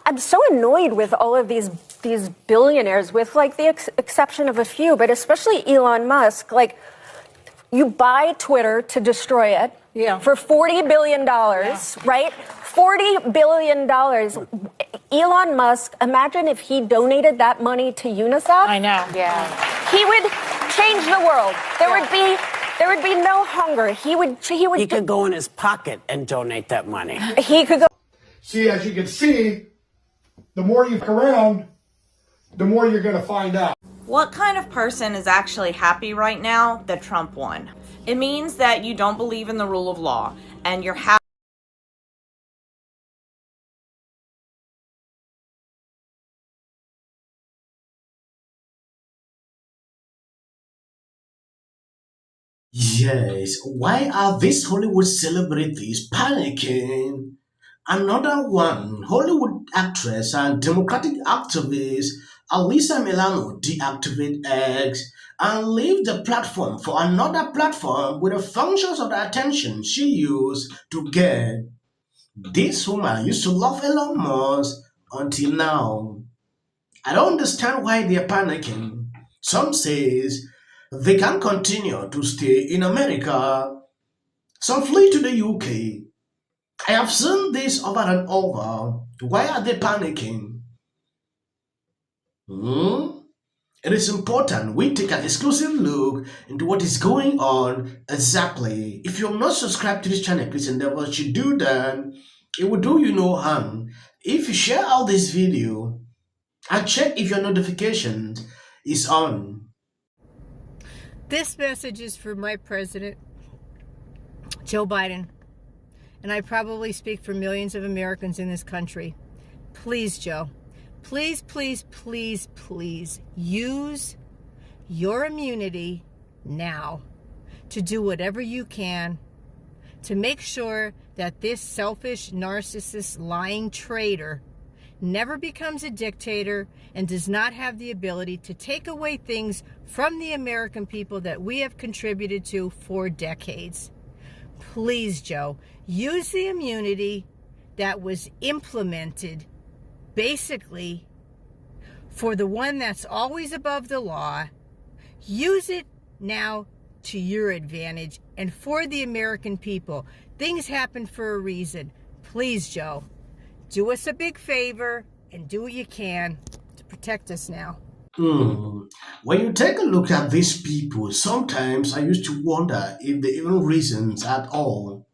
I'm so annoyed with all of these billionaires, with like the exception of a few, but especially Elon Musk. Like, you buy Twitter to destroy it for $40 billion, right? $40 billion. Elon Musk, imagine if he donated that money to UNICEF. I know. Yeah. He would change the world. There would be no hunger. He could go in his pocket and donate that money. He could go. See, as you can see, the more you look around, the more you're going to find out. What kind of person is actually happy right now that Trump won? It means that you don't believe in the rule of law and you're happy. Yes, why are these Hollywood celebrities panicking? Another one, Hollywood actress and Democratic activist Alyssa Milano deactivated X and leave the platform for another platform with the functions of the attention she used to get. This woman used to love Elon Musk until now. I don't understand why they're panicking. Some says they can continue to stay in America. Some flee to the UK. I have seen this over and over. Why are they panicking? It is important we take an exclusive look into what is going on exactly. If you're not subscribed to this channel, please endeavor to do that. It will do you no harm. If you share out this video and check if your notification is on. This message is for my president, Joe Biden. And I probably speak for millions of Americans in this country. Please, Joe, please, please, please, please use your immunity now to do whatever you can to make sure that this selfish, narcissist, lying traitor never becomes a dictator and does not have the ability to take away things from the American people that we have contributed to for decades. Please, Joe, use the immunity that was implemented basically for the one that's always above the law. Use it now to your advantage and for the American people. Things happen for a reason. Please, Joe, do us a big favor and do what you can to protect us now. When you take a look at these people, sometimes I used to wonder if they even reasons at all.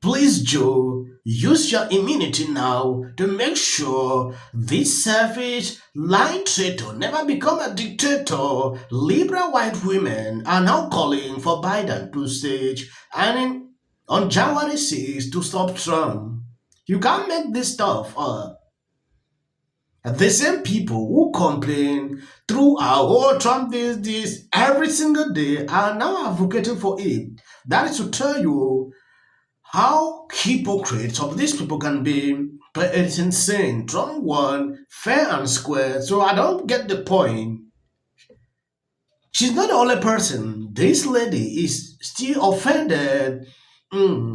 Please, Joe, use your immunity now to make sure this selfish, lying traitor never become a dictator. Liberal white women are now calling for Biden to stage and on January 6th to stop Trump. You can't make this stuff up. The same people who complain throughout, oh, Trump did this every single day, are now advocating for it. That is to tell you how hypocrite some of these people can be. But it's insane. Trump won fair and square, so I don't get the point. She's not the only person. This lady is still offended.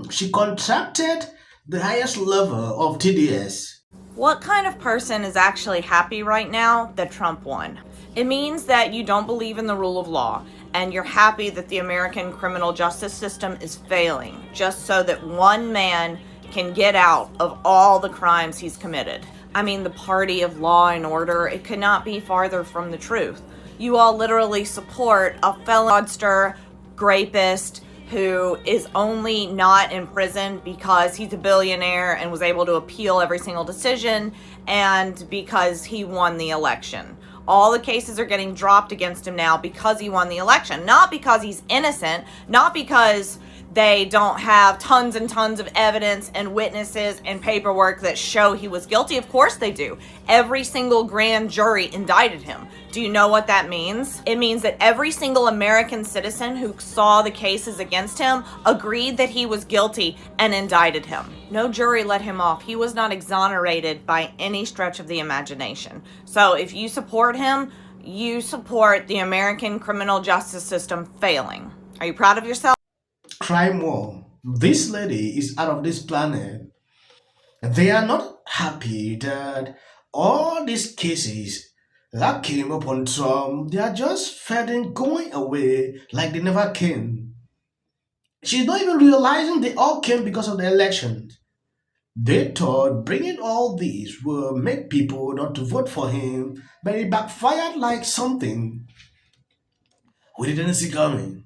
She contracted the highest level of TDS. What kind of person is actually happy right now that Trump won? It means that you don't believe in the rule of law and you're happy that the American criminal justice system is failing just so that one man can get out of all the crimes he's committed. I mean, the party of law and order, it could not be farther from the truth. You all literally support a felon, fraudster, rapist, who is only not in prison because he's a billionaire and was able to appeal every single decision and because he won the election. All the cases are getting dropped against him now because he won the election, not because he's innocent, not because they don't have tons and tons of evidence and witnesses and paperwork that show he was guilty. Of course they do. Every single grand jury indicted him. Do you know what that means? It means that every single American citizen who saw the cases against him agreed that he was guilty and indicted him. No jury let him off. He was not exonerated by any stretch of the imagination. So if you support him, you support the American criminal justice system failing. Are you proud of yourself? Cry more. This lady is out of this planet. They are not happy that all these cases that came upon Trump, they are just fading, going away like they never came. She's not even realizing they all came because of the election. They thought bringing all these will make people not to vote for him, but it backfired like something we didn't see coming.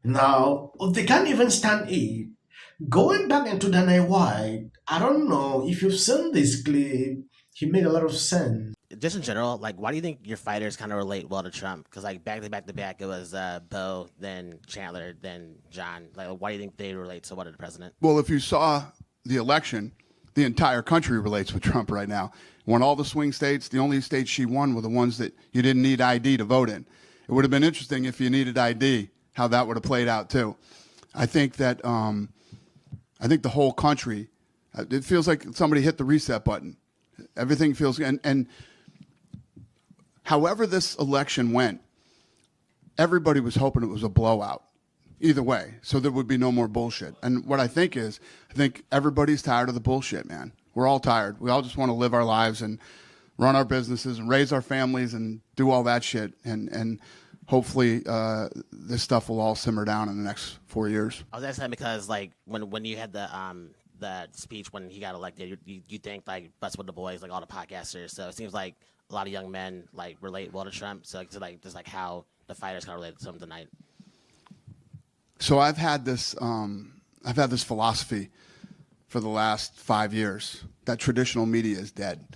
Now, they can't even stand it. Going back into Dana White, I don't know if you've seen this clip, he made a lot of sense. Just in general, like, why do you think your fighters kind of relate well to Trump? Because, like, back to back, it was Bo, then Chandler, then John. Like, why do you think they relate so well to the president? Well, if you saw the election, the entire country relates with Trump right now. Won all the swing states. The only states she won were the ones that you didn't need ID to vote in. It would have been interesting if you needed ID, how that would have played out too. I think that I think the whole country, it feels like somebody hit the reset button. Everything feels, and however this election went, everybody was hoping it was a blowout. Either way, so there would be no more bullshit. And what I think is, I think everybody's tired of the bullshit, man. We're all tired. We all just want to live our lives and run our businesses and raise our families and do all that shit. And hopefully this stuff will all simmer down in the next 4 years. I was asking that because, like, when you had the speech when he got elected, you think, like, Bust with the Boys, like all the podcasters. So it seems like a lot of young men, like, relate well to Trump. So it's like just like how the fighters kind of relate to him tonight. So I've had this philosophy for the last 5 years that traditional media is dead,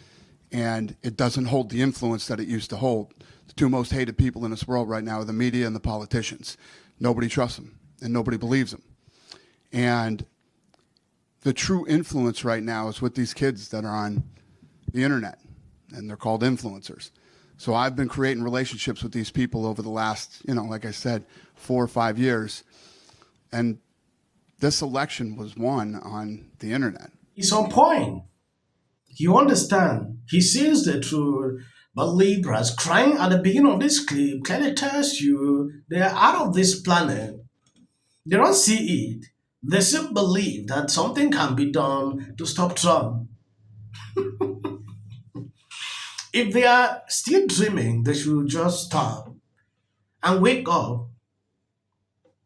and it doesn't hold the influence that it used to hold. The two most hated people in this world right now are the media and the politicians. Nobody trusts them, and nobody believes them. And the true influence right now is with these kids that are on the internet, and they're called influencers. So I've been creating relationships with these people over the last, like I said, 4 or 5 years. And this election was won on the internet. He's on point. You understand? He sees the truth, but Libras crying at the beginning of this clip clearly tells you they are out of this planet. They don't see it. They still believe that something can be done to stop Trump. If they are still dreaming, they should just stop and wake up,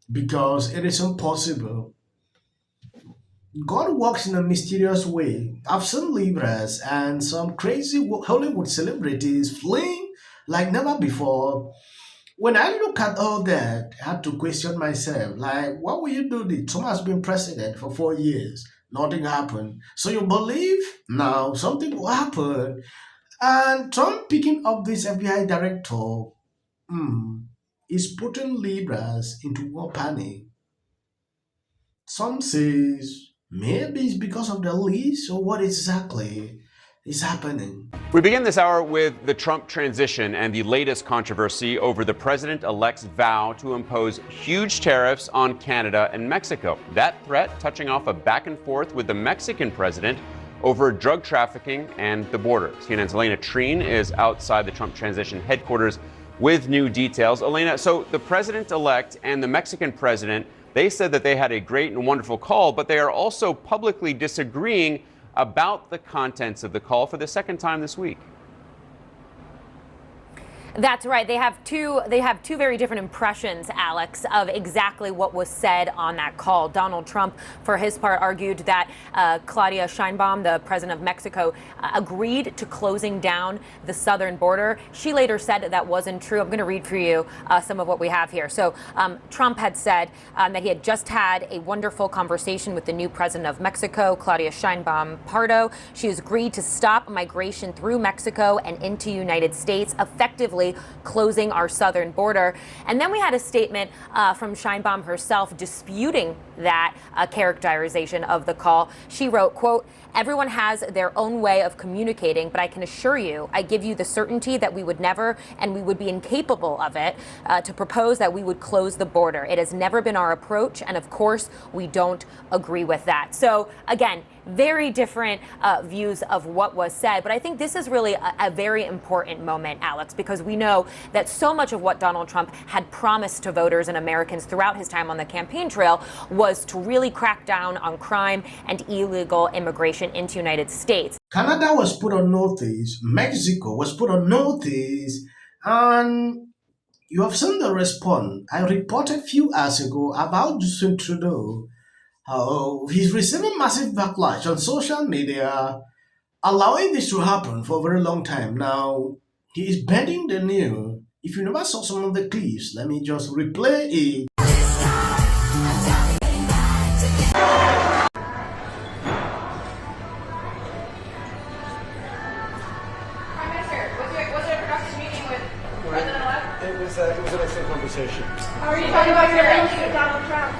because it is impossible. God works in a mysterious way. I've seen Libras and some crazy Hollywood celebrities fleeing like never before. When I look at all that, I had to question myself, like, what will you do this? Trump has been president for 4 years. Nothing happened. So you believe now something will happen. And Trump picking up this FBI director is putting Libras into more panic. Some says maybe it's because of the lease, or what exactly is happening. We begin this hour with the Trump transition and the latest controversy over the president-elect's vow to impose huge tariffs on Canada and Mexico. That threat touching off a back and forth with the Mexican president over drug trafficking and the border. CNN's Elena Treen is outside the Trump transition headquarters with new details. Elena, so the president-elect and the Mexican president, they said that they had a great and wonderful call, but they are also publicly disagreeing about the contents of the call for the second time this week. That's right. They have two very different impressions, Alex, of exactly what was said on that call. Donald Trump, for his part, argued that Claudia Sheinbaum, the president of Mexico, agreed to closing down the southern border. She later said that wasn't true. I'm going to read for you some of what we have here. So Trump had said that he had just had a wonderful conversation with the new president of Mexico, Claudia Sheinbaum Pardo. She has agreed to stop migration through Mexico and into United States, effectively closing our southern border. And then we had a statement from Sheinbaum herself disputing that characterization of the call. She wrote, quote, "Everyone has their own way of communicating, but I can assure you, I give you the certainty that we would never, and we would be incapable of it, to propose that we would close the border. It has never been our approach, and of course, we don't agree with that." So again, very different views of what was said. But I think this is really a very important moment, Alex, because we know that so much of what Donald Trump had promised to voters and Americans throughout his time on the campaign trail was to really crack down on crime and illegal immigration. immigration into United States. Canada was put on notice, Mexico was put on notice, and you have seen the response. I reported a few hours ago about Justin Trudeau, how he's receiving massive backlash on social media, allowing this to happen for a very long time. Now, he is bending the knee. If you never saw some of the clips, let me just replay it. It was an excellent conversation. How are you talking about your relationship with Donald Trump?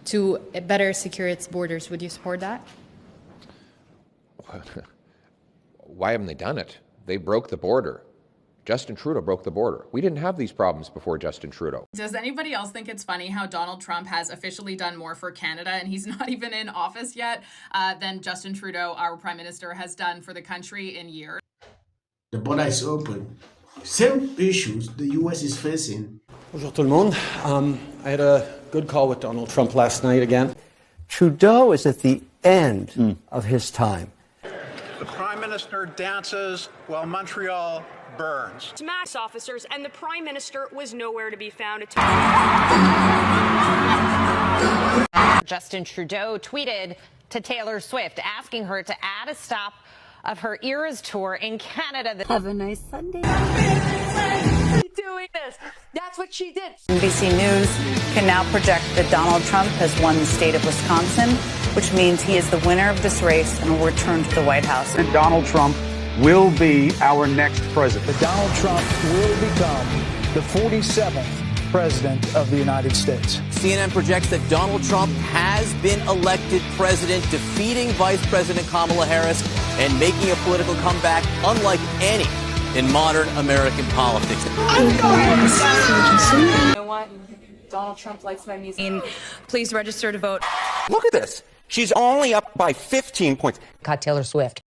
To better secure its borders, would you support that? Why haven't they done it? They broke the border. Justin Trudeau broke the border. We didn't have these problems before Justin Trudeau. Does anybody else think it's funny how Donald Trump has officially done more for Canada, and he's not even in office yet, than Justin Trudeau, our Prime Minister, has done for the country in years? The border is open. Same issues the U.S. is facing. Bonjour tout le monde. I had a good call with Donald Trump last night again. Trudeau is at the end of his time. The Prime Minister dances while Montreal burns. Mass officers, and the Prime Minister was nowhere to be found. Justin Trudeau tweeted to Taylor Swift asking her to add a stop of her Eras tour in Canada. Have a nice Sunday. Doing this. That's what she did. NBC News can now project that Donald Trump has won the state of Wisconsin, which means he is the winner of this race and will return to the White House. And Donald Trump will be our next president. Donald Trump will become the 47th president of the United States. CNN projects that Donald Trump has been elected president, defeating Vice President Kamala Harris and making a political comeback unlike any in modern American politics. You know what? Donald Trump likes my music. Please register to vote. Look at this. She's only up by 15 points. Got Taylor Swift.